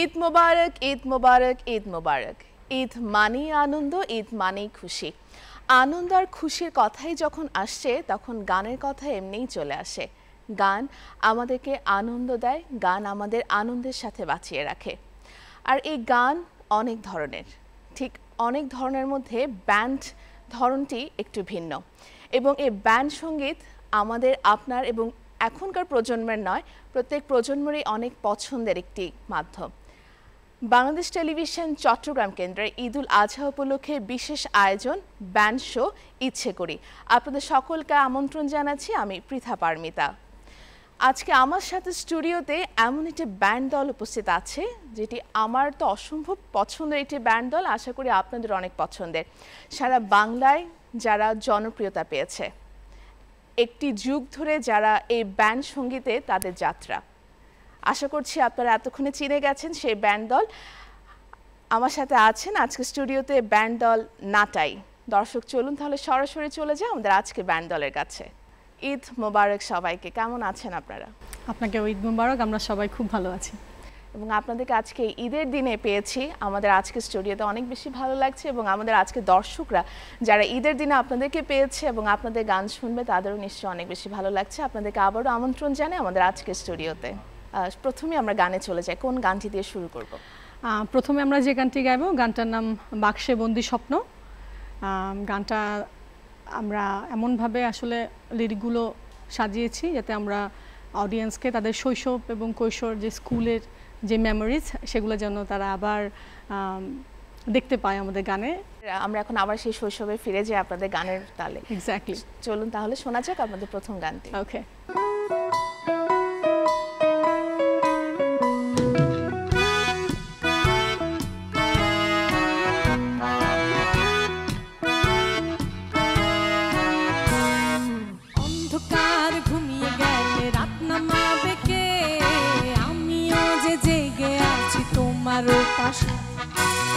ঈদ মোবারক, ঈদ মোবারক, ঈদ মোবারক। ঈদ মানেই আনন্দ, ঈদ মানেই খুশি। আনন্দ আর খুশির কথাই যখন আসছে তখন গানের কথা এমনিই চলে আসে। গান আমাদেরকে আনন্দ দেয়, গান আমাদের আনন্দের সাথে বাঁচিয়ে রাখে। আর এই গান অনেক ধরনের, ঠিক অনেক ধরনের মধ্যে ব্যান্ড ধরনটি একটু ভিন্ন। এবং এই ব্যান্ড সঙ্গীত আমাদের, আপনার এবং এখনকার প্রজন্মের নয়, প্রত্যেক প্রজন্মেরই অনেক পছন্দের একটি মাধ্যম। বাংলাদেশ টেলিভিশন চট্টগ্রাম কেন্দ্রের ঈদুল আজহা উপলক্ষে বিশেষ আয়োজন ব্যান্ড শো ইচ্ছে করি। আপনাদের সকলকে আমন্ত্রণ জানাচ্ছি, আমি পৃথা পারমিতা। আজকে আমার সাথে স্টুডিওতে এমন একটি ব্যান্ড দল উপস্থিত আছে যেটি আমার তো অসম্ভব পছন্দের একটি ব্যান্ড দল, আশা করি আপনাদের অনেক পছন্দের। সারা বাংলায় যারা জনপ্রিয়তা পেয়েছে, একটি যুগ ধরে যারা এই ব্যান্ড সঙ্গীতে তাদের যাত্রা, আশা করছি আপনারা এতক্ষণে চিনে গেছেন সেই ব্যান্ড দল। আমার সাথে আছেন আজকে স্টুডিওতে ব্যান্ড দল নাটাই। দর্শক চলুন তাহলে সরাসরি চলে যাই আমাদের আজকে ব্যান্ড দলের কাছে। ঈদ মোবারক সবাইকে, কেমন আছেন আপনারা? আপনাকে ঈদ মোবারক, আমরা সবাই খুব ভালো আছি এবং আপনাদেরকে আজকে ঈদের দিনে পেয়েছি আমাদের আজকে স্টুডিওতে, অনেক বেশি ভালো লাগছে। এবং আমাদের আজকে দর্শকরা যারা ঈদের দিনে আপনাদেরকে পেয়েছে এবং আপনাদের গান শুনবে তাদেরও নিশ্চয়ই অনেক বেশি ভালো লাগছে। আপনাদেরকে আবারও আমন্ত্রণ জানাই আমাদের আজকে স্টুডিওতে। প্রথমে আমরা গানে চলে যাই, কোন গানটি দিয়ে শুরু করব? প্রথমে আমরা যে গানটি গাইব গানটার নাম বাক্সে বন্দি স্বপ্ন। গানটা আমরা এমনভাবে আসলে লিরিকগুলো সাজিয়েছি যাতে আমরা অডিয়েন্সকে তাদের শৈশব এবং কৈশোর যে স্কুলের যে মেমোরিজ সেগুলো যেন তারা আবার দেখতে পায় আমাদের গানে। আমরা এখন আবার সেই শৈশবে ফিরে যাই আপনাদের গানের তালে। এক্স্যাক্টলি, চলুন তাহলে শোনা যাক আপনাদের প্রথম গানটি। ওকে।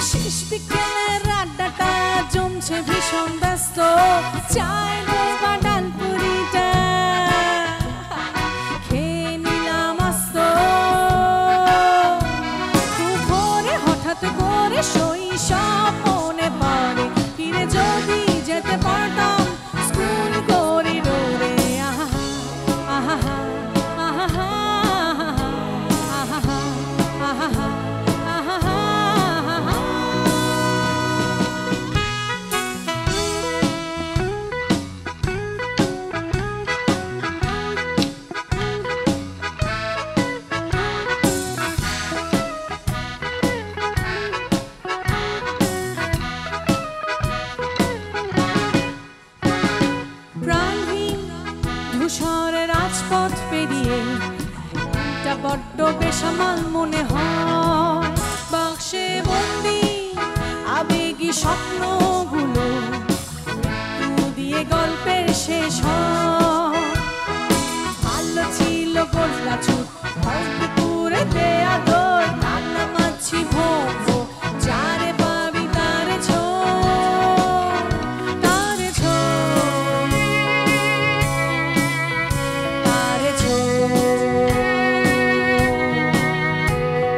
শেষ বিকেলের আড্ডাটা জমছে ভীষণ ব্যস্ত, চায় বা ডালপুরিটা খেয়ে নিলাম আস্ত। খুব ভোরে হঠাৎ করে শৈশব মনে পড়ে, ফিরে যদি যেতে পারতাম স্কুল করিডোরে। আহা আহা আহা আহা আহা। রাজপথ পেরিয়ে এটা বড্ড বেসামাল মনে হয়, বাক্সে বন্দি আবেগী স্বপ্নগুলো দিয়ে গল্পের শেষ হয়। ভালো ছিল গোল্লা ছুট, পুকুরে দেয়া দই, কান্না মাছি ভোগ, যারে পাবি তারে ছো তারে ছো তারে ছো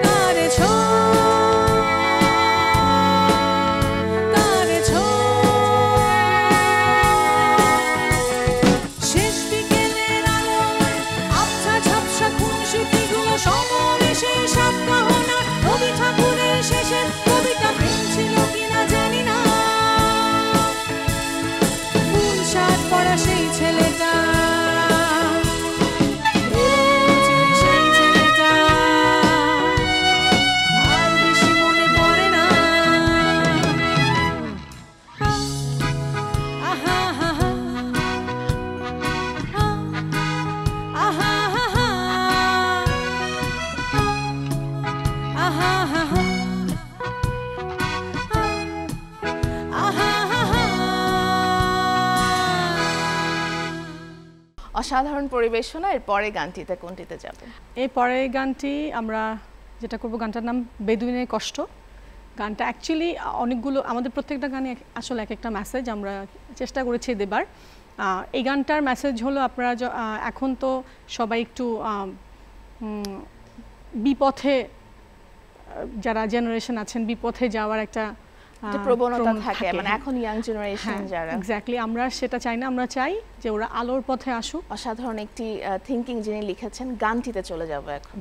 তারে ছো তারে ছো। শেষ বিকেলের আলো আবছা ঝাপসা খুনসুটিগুলো সমাবেশে সাতকাহনা, রবি ঠাকুরের শেষের কবিতা প্রেম ছিল কিনা জানি না। ফুল শার্ট পরা সেই ছেলেটা, সেই ছেলেটা আর বেশি মনে পড়ে না। আহা আহা আহা আহা অসাধারণ পরিবেশনা। এর পরে গানটিতে কোনটিতে যাবে? এই পরের গানটি আমরা যেটা করব গানটার নাম বেদুইনের কষ্ট। গানটা অ্যাকচুয়ালি অনেকগুলো, আমাদের প্রত্যেকটা গানে আসলে এক একটা মেসেজ আমরা চেষ্টা করেছি দেবার। এই গানটার মেসেজ হলো আপনারা এখন তো সবাই একটু বিপথে যারা জেনারেশন আছেন বিপথে যাওয়ার একটা প্রবণতা থাকে, মানে এখন ইয়াং জেনারেশন যারা, এক্স্যাক্টলি আমরা সেটা চাই না, আমরা চাই যে ওরা আলোর পথে আসুক। অসাধারণ একটি থিঙ্কিং যিনি লিখেছেন। গানটিতে চলে যাব এখন।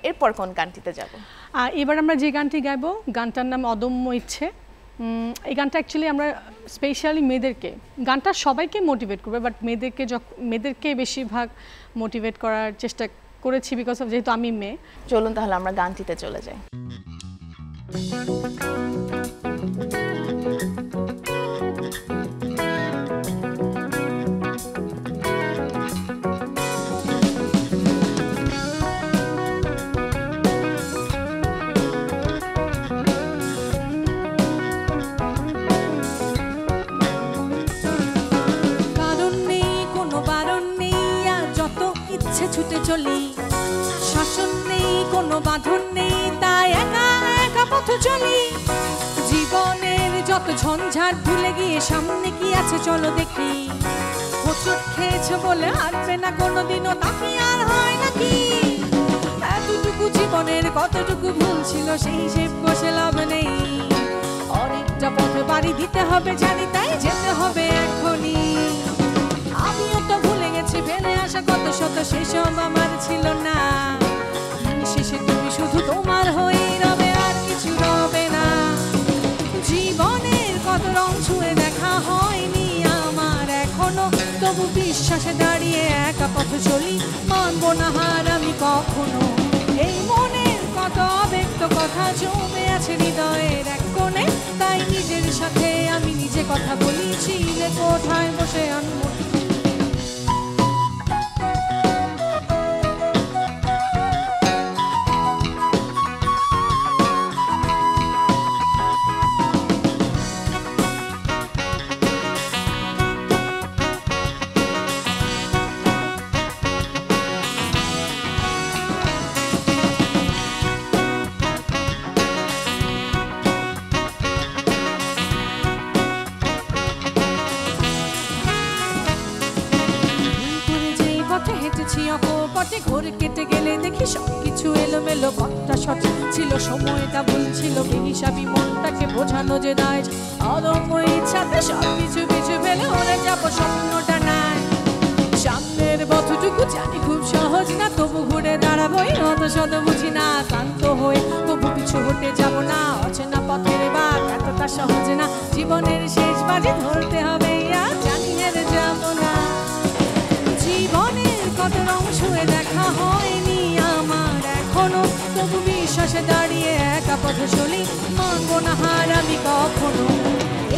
এরপর কোন গানটিতে যাব? এবার আমরা যে গানটি গাইবো গানটার নাম অদম্য ইচ্ছে। এই গানটা অ্যাকচুয়ালি আমরা স্পেশালি মেয়েদেরকে, গানটা সবাইকে মোটিভেট করবে বাট মেয়েদেরকে বেশিরভাগ মোটিভেট করার চেষ্টা করেছি বিকজ অফ যেহেতু আমি মেয়ে। চলুন তাহলে আমরা গানটিতে চলে যাই। ছুটে চলি, শাসন নেই কোনো বাঁধন নেই, তাই একা একা পথ চলি। জীবনের যত ঝঞ্ঝাট ভুলে গিয়ে সামনে কি আছে চলো দেখি। হোঁচট খেয়েছে বলে হারবে না কোনোদিনও, তা কি আর হয় নাকি? এতটুকু জীবনের কতটুকু ভুল ছিল সেই হিসেব কষে লাভ নেই। অনেকটা পথে বাড়ি দিতে হবে জানি, তাই যেতে হবে এখনই। আমিও তো ভুলে গেছি ফেলে আসা কত শত, সেসব আমার ছিল না। শেষে তুমি শুধু তোমার হয়েই রবে, আর কিছু রবে না। জীবনের কত রং ছুঁয়ে দেখা হয়নি আমার। তবু বিশ্বাসে দাঁড়িয়ে একা পথ চলি, মানবো না হার আমি কখনো। এই মনের কত অব্যক্ত কথা জমে আছে হৃদয়ের এক কোণে, তাই নিজের সাথে আমি নিজে কথা বলি, চিলে কোঠায় বসে আনমনে। পথে ঘোরে কেটে গেলে দেখি সবকিছু এলোমেলো, পথটা সঠিক ছিল, সময়টা ভুল ছিল, বেহিসাবি মনটাকে বোঝানো যে দায়। অদম্য ইচ্ছাতে সবকিছু পিছু ফেলে ওরে যাবো স্বপ্নটা নাই। সামনের পথটুকু জানি খুব সহজ না, তবু ঘুরে দাঁড়াবোই অত শত বুঝি না। ক্লান্ত হয়ে তবু পিছু হটে যাবো না, অচেনা পথের বাট এতটা সহজ না। জীবনের শেষ বাজি ধরতে হবে, আর জানি হেরে যাবো না। জীবনের কত রং ছুঁয়ে দেখা হয়নি আমার এখনো, তবু বিশ্বাসে দাঁড়িয়ে একা পথে চলি, মানবো না হার আমি কখনো।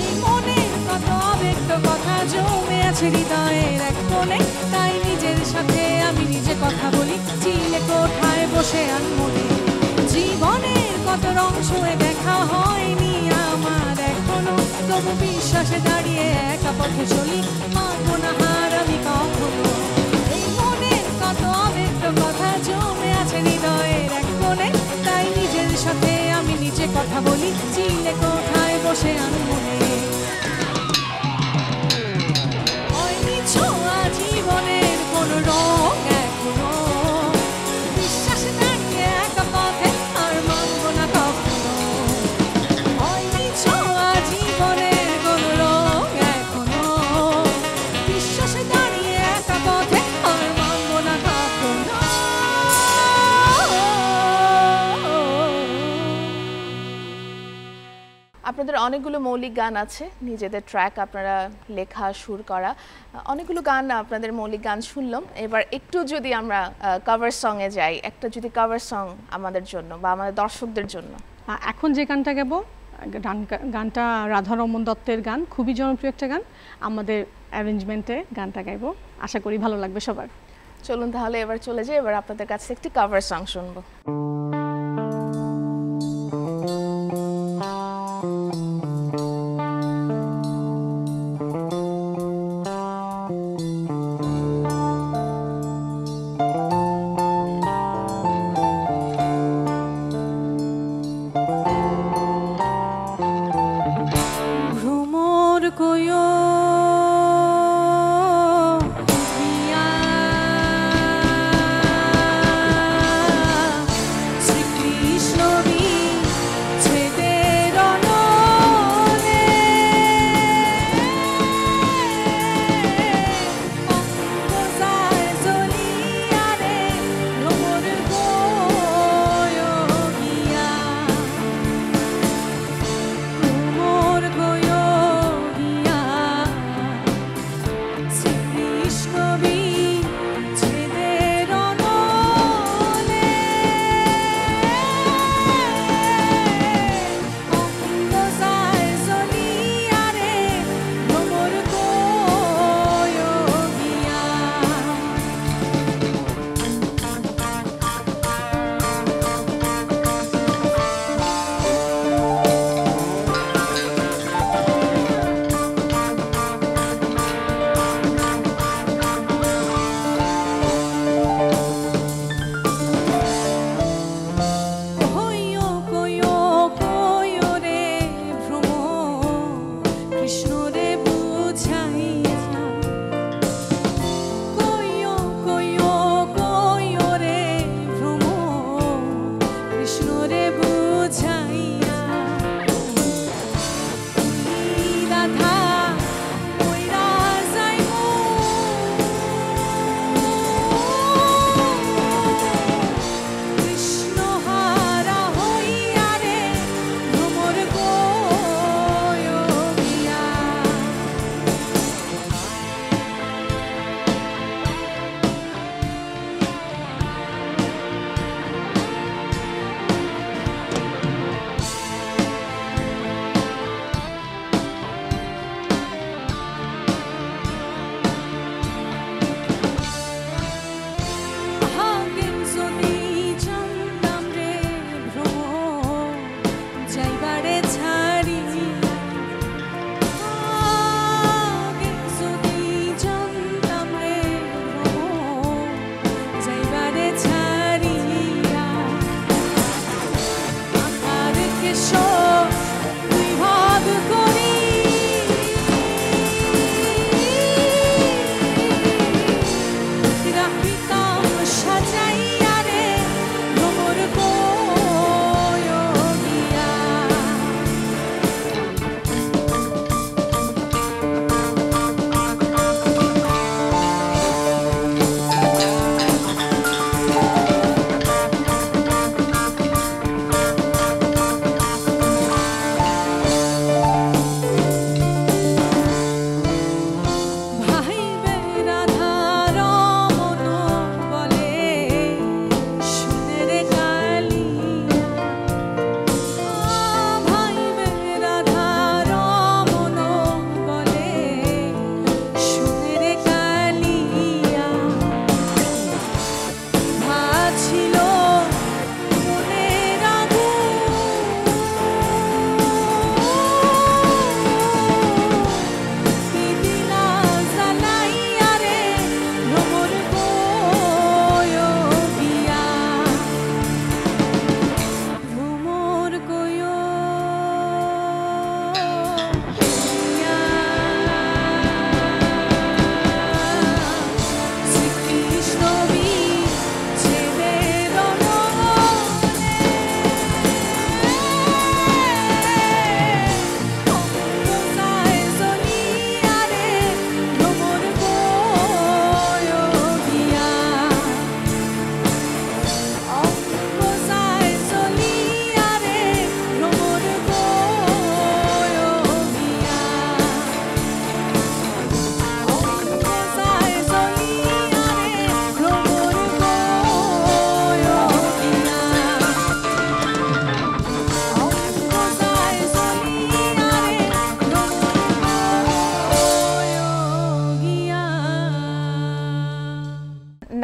এই মনের কত অব্যক্ত কথা জমে আছে হৃদয়ের এক কোণে, তাই নিজের সাথে আমি নিজে কথা বলি, চিলে কোঠায় বসে আনমনে। জীবনের কত রং ছুঁয়ে দেখা হয়নি আমার এখনো, তবু বিশ্বাসে দাঁড়িয়ে একা পথে চলি, মানবো না হার আমি কখনো। কত অব্যক্ত কথা জমে আছে হৃদয়ের এক কোণে, তাই নিজের সাথে আমি নিজে কথা বলি, চিলে কোঠায় বসে আনমনে। হয়নি ছোঁয়া জীবনের কোন রং এখনো, বিশ্বাসে দাঁড়িয়ে একা পথে আর মানবো না কখনো। হয়নি ছোঁয়া জীবনের কোন রং এখনো, বিশ্বাসে দাঁড়িয়ে একা পথে আর মানবো না কখনো। আপনাদের অনেকগুলো মৌলিক গান আছে, নিজেদের ট্র্যাক আপনারা লেখা সুর করা, অনেকগুলো গান আপনাদের মৌলিক গান শুনলাম। এবার একটু যদি আমরা কভার সঙ্গে যাই, একটা যদি কভার সং আমাদের জন্য বা আমাদের দর্শকদের জন্য। এখন যে গানটা গাবো, গানটা রাধারমন দত্তের গান, খুবই জনপ্রিয় একটা গান, আমাদের অ্যারেঞ্জমেন্টে গানটা গাইবো, আশা করি ভালো লাগবে সবার। চলুন তাহলে এবার চলে যাই, এবার আপনাদের কাছে একটি কভার সং শুনবো।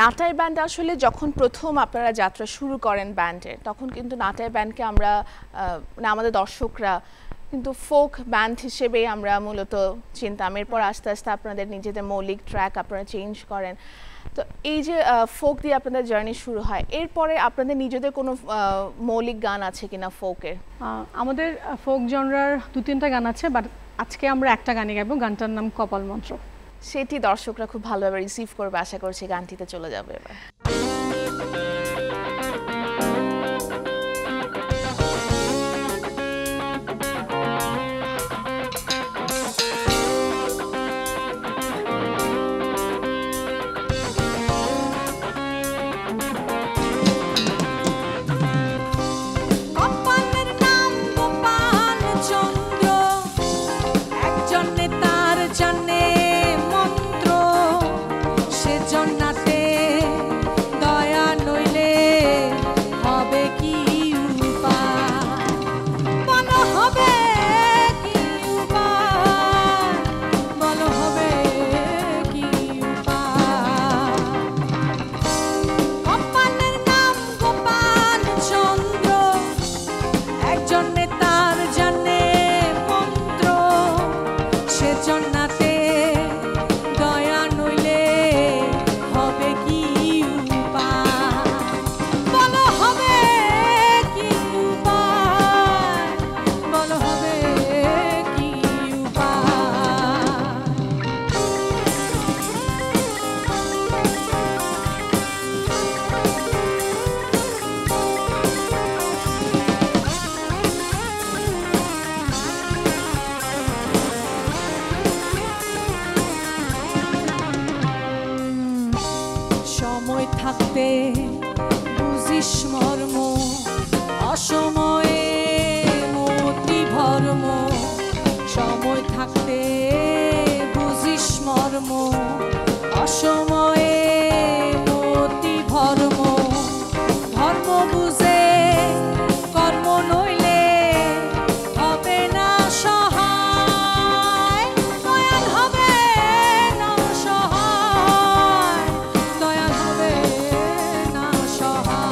নাটাই ব্যান্ড আসলে যখন প্রথম আপনারা যাত্রা শুরু করেন ব্যান্ডের, তখন কিন্তু নাটাই ব্যান্ডকে আমরা মানে আমাদের দর্শকরা কিন্তু ফোক ব্যান্ড হিসেবে আমরা মূলত চিনতাম। এরপর আস্তে আস্তে আপনাদের নিজেদের মৌলিক ট্র্যাক আপনারা চেঞ্জ করেন। তো এই যে ফোক দিয়ে আপনাদের জার্নি শুরু হয়, এরপরে আপনাদের নিজেদের কোনো মৌলিক গান আছে কিনা ফোকের? আমাদের ফোক জনরার 2-3টা গান আছে, বাট আজকে আমরা একটা গানই গাইবো, গানটার নাম কপাল মন্ত্র। সেটি দর্শকরা খুব ভালোভাবে রিসিভ করবে, আশা করছি গানটিতে চলে যাবে এবার। কপালের নাম গোপাল চন্দ্র, একজন নেতার জানে মন্ত্র, সে জন্নাতে দয়া নইলে হবে কি উপায়, বলো হবে কি উপায়, বলো হবে কি উপায়। কপালের নাম গোপাল চন্দ্র, একজন নেতার জানে মন্ত্র, সে জন্নাতে দয়া নইলে হবে কি উপায়, বলো হবে কি উপায়, বলো হবে কি উপায়। সময় থাকতে বুঝিস মর্ম, অসময়ে মতি ভর্ম, সময় থাকতে বুঝিস মর্ম, অসময়ে মতি ভর্ম, ধর্ম বুঝে কর্ম নইলে হবে না সহায়, দয়াল হবে না সহায়, দয়াল হবে না সহায়।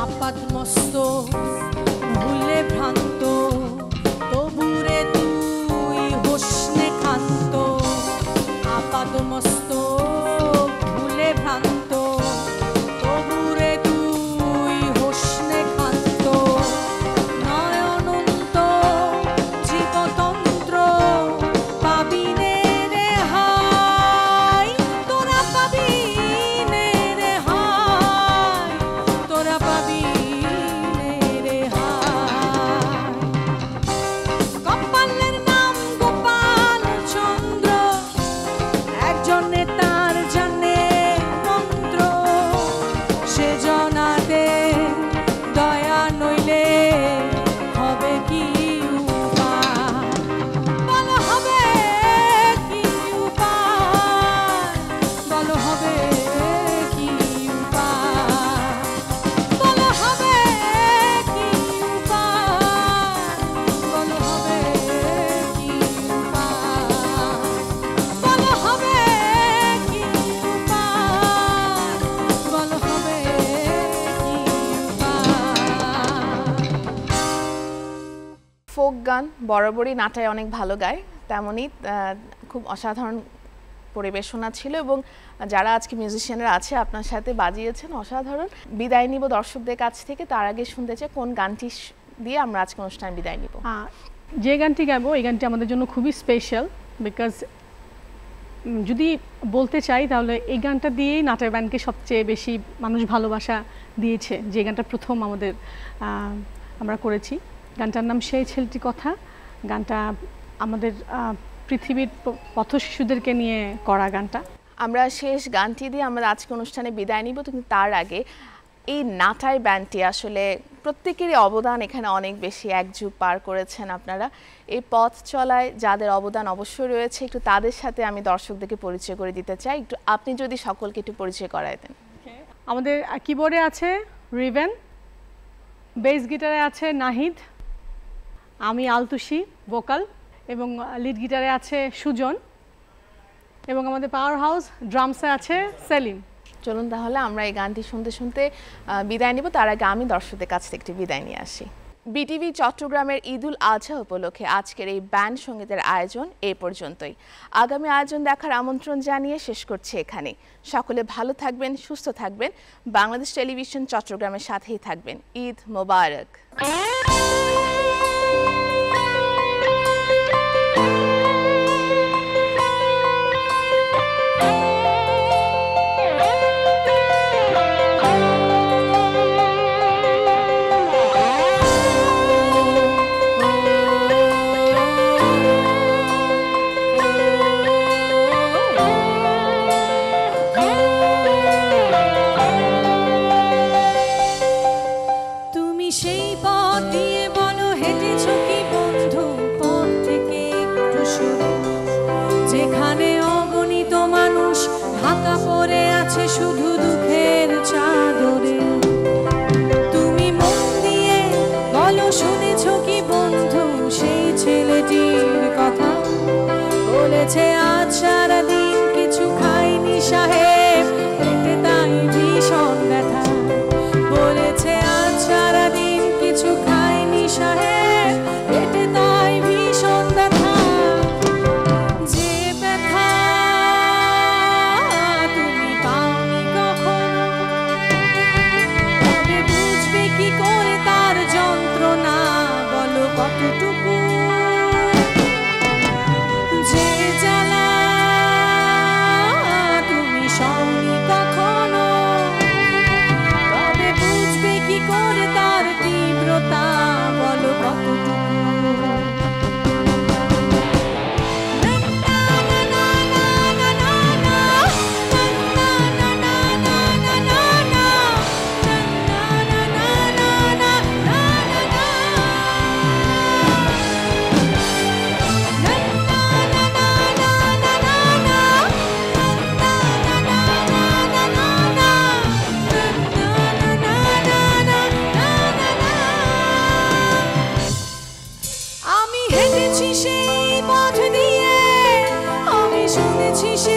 আপাতমস্ত ভুলে ভ্রান্ত, তবুরে তুই হোসনে খান্ত, আপাতমস্ত ভুলে ভ্রান্ত, তবুরে তুই হোসনে খান্ত, নয়নন্ত জীবতন্ত্র পাবি নে রেহাই, তোরা পাবি নে রেহাই, তোরা পাবি নে রেহাই। কপালের নাম গোপাল চন্দ্র, একজন নেতার জানে মন্ত্র, সে জনাতে দয়া নইলে হবে কি উপায়, বলো হবে কি উপায়, বলো হবে কি উপায়, বলো হবে কি উপায়, বলো হবে কি উপায়, বলো হবে কি উপায়, বলো হবে কি উপায়। ফোক গান বরাবরই নাটায় অনেক ভালো গায়, তেমনই খুব অসাধারণ পরিবেশনা ছিল এবং যারা আজকে মিউজিশিয়ানরা আছে আপনার সাথে বাজিয়েছেন অসাধারণ। বিদায় নিব দর্শকদের কাছ থেকে, তার আগে শুনতে চাই কোন গানটি দিয়ে আমরা আজকে অনুষ্ঠান বিদায় নিব। যে গানটি গাইবো এই গানটি আমাদের জন্য খুবই স্পেশাল, বিকজ যদি বলতে চাই তাহলে এই গানটা দিয়েই নাটাই ব্যান্ডকে সবচেয়ে বেশি মানুষ ভালোবাসা দিয়েছে। যে গানটা প্রথম আমাদের আমরা করেছি, গানটার নাম সেই ছেলেটি কথা। গানটা আমাদের পৃথিবীর পথ শিশুদেরকে নিয়ে করা গানটা। আমরা শেষ গানটি দিয়ে আমরা আজকে অনুষ্ঠানে বিদায় নিব, কিন্তু তার আগে এই নাটাই ব্যান্ডটি আসলে প্রত্যেকেরই অবদান এখানে অনেক বেশি, এক যুগ পার করেছেন আপনারা। এই পথ চলায় যাদের অবদান অবশ্যই রয়েছে, একটু তাদের সাথে আমি দর্শকদেরকে পরিচয় করে দিতে চাই। একটু আপনি যদি সকলকে একটু পরিচয় করায় দেন। আমাদের কিবোর্ডে আছে রিভেন, বেস গিটারে আছে নাহিদ, আমি আলতুষি ভোকাল, এবং লিড গিটারে আছে সুজন, এবং আমাদের পাওয়ার হাউস ড্রামসে আছে সেলিম। চলুন তাহলে আমরা এই গানটি শুনতে শুনতে বিদায় নিব। তার আগে আমি দর্শকদের কাছ থেকে একটি বিদায় নিয়ে আসি। বিটিভি চট্টগ্রামের ঈদুল আজহা উপলক্ষে আজকের এই ব্যান্ড সঙ্গীতের আয়োজন এই পর্যন্তই। আগামী আয়োজন দেখার আমন্ত্রণ জানিয়ে শেষ করছি এখানে। সকলে ভালো থাকবেন, সুস্থ থাকবেন, বাংলাদেশ টেলিভিশন চট্টগ্রামের সাথেই থাকবেন। ঈদ মোবারক। শুধু দুঃখের চাদরে তুমি মন দিয়ে বলো, শুনেছো কি বন্ধু সেই ছেলেটির কথা? বলেছে আজ সারাদিন কিছু খাইনি সাহেব, পেটে তাই ভীষণ ব্যথা। বলেছে আজ সারাদিন কিছু খাইনি সাহেব, পেটে তাই ভীষণ ব্যথা। যে ব্যথা তুমি পাওনি কখনো, তবে বুঝবে কি করে তার যন্ত্রণা, বলো কতটুকু। যে জ্বালা তুমি সওনি কখনো, তবে বুঝবে কি করে তার তীব্রতা, বলো কতটুকু। আমি হেঁটেছি সেই পথ দিয়ে, আমি শুনেছি সে